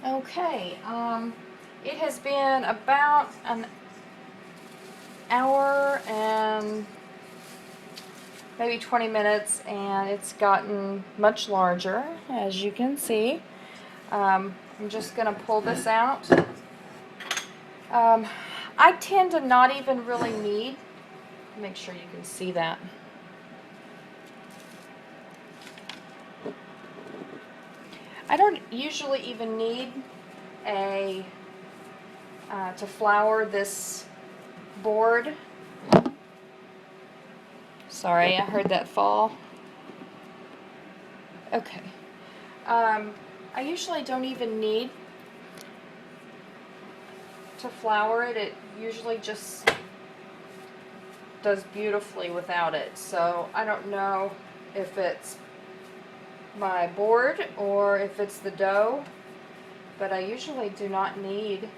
Okay, it has been about an hour and maybe 20 minutes, and it's gotten much larger, as you can see. I'm just going to pull this out. I tend to not even really need, make sure you can see that. I don't usually even need to flour this board. Sorry, I heard that fall. Okay. I usually don't even need to flour it. It usually just does beautifully without it. So I don't know if it's my board or if it's the dough, but I usually do not need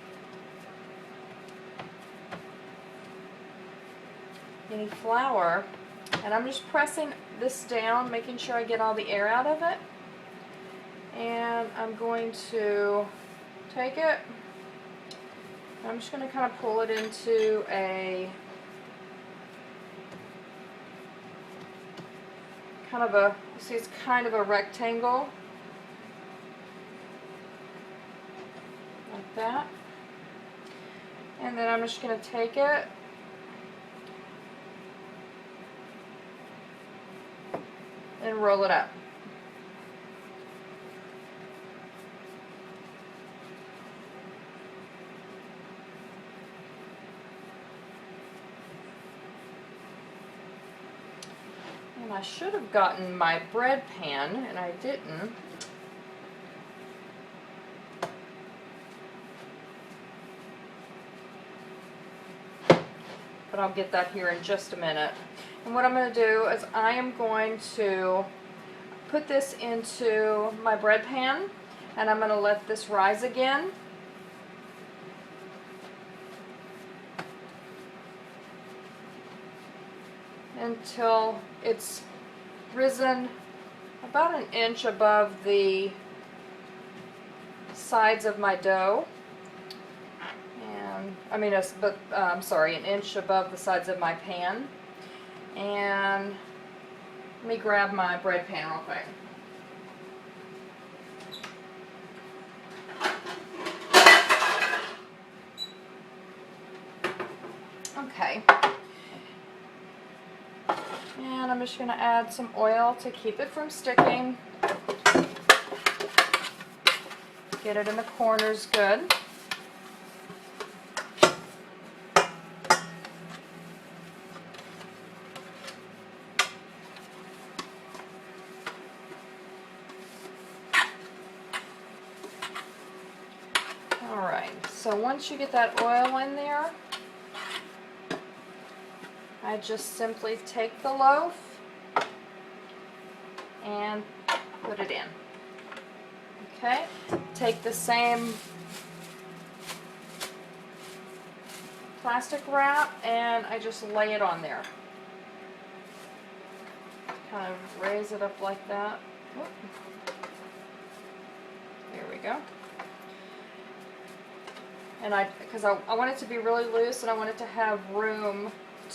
any flour. And I'm just pressing this down, making sure I get all the air out of it. And I'm going to take it, I'm just going to kind of pull it into a kind of a, you see it's kind of a rectangle, like that. And then I'm just going to take it and roll it up. And I should have gotten my bread pan, and I didn't. But I'll get that here in just a minute. And what I'm going to do is I am going to put this into my bread pan, and I'm going to let this rise again. Until it's risen about an inch above the sides of my dough. And I'm sorry, an inch above the sides of my pan. And let me grab my bread pan real quick. Okay. And I'm just going to add some oil to keep it from sticking. Get it in the corners good. Alright, so once you get that oil in there, I just simply take the loaf and put it in. Okay, take the same plastic wrap and I just lay it on there. Kind of raise it up like that. Whoop. There we go. And because I want it to be really loose and I want it to have room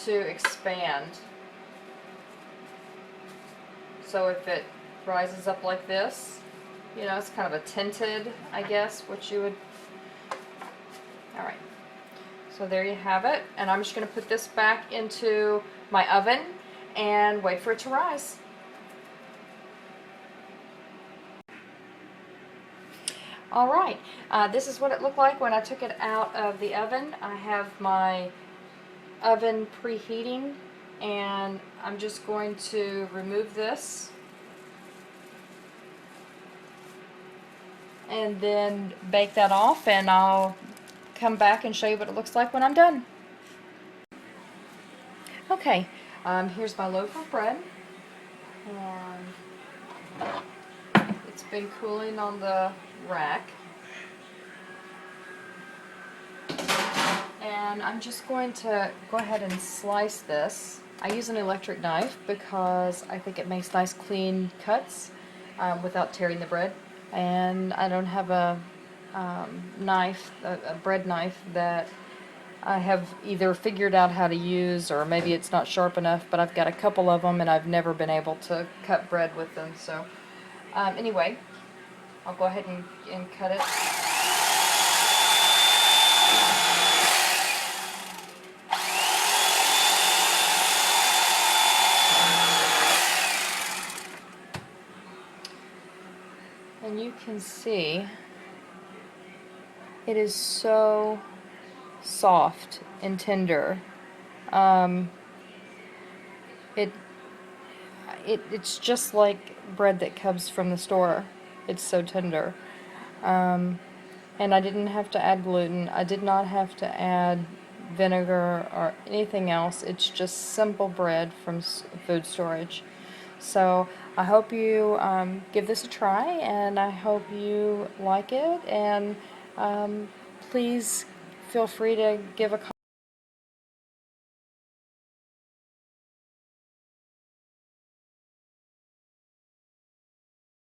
to expand. So if it rises up like this, you know, it's kind of a tinted, I guess, what you would. Alright, so there you have it, and I'm just going to put this back into my oven and wait for it to rise. Alright, this is what it looked like when I took it out of the oven. I have my oven preheating, and I'm just going to remove this and then bake that off, and I'll come back and show you what it looks like when I'm done. Okay, here's my loaf of bread, and it's been cooling on the rack. And I'm just going to go ahead and slice this. I use an electric knife because I think it makes nice clean cuts without tearing the bread. And I don't have a knife, a bread knife that I have either figured out how to use, or maybe it's not sharp enough, but I've got a couple of them and I've never been able to cut bread with them. So anyway, I'll go ahead and cut it. And you can see it is so soft and tender. It's just like bread that comes from the store. It's so tender. And I didn't have to add gluten. I did not have to add vinegar or anything else. It's just simple bread from food storage. So I hope you give this a try, and I hope you like it, and please feel free to give a comment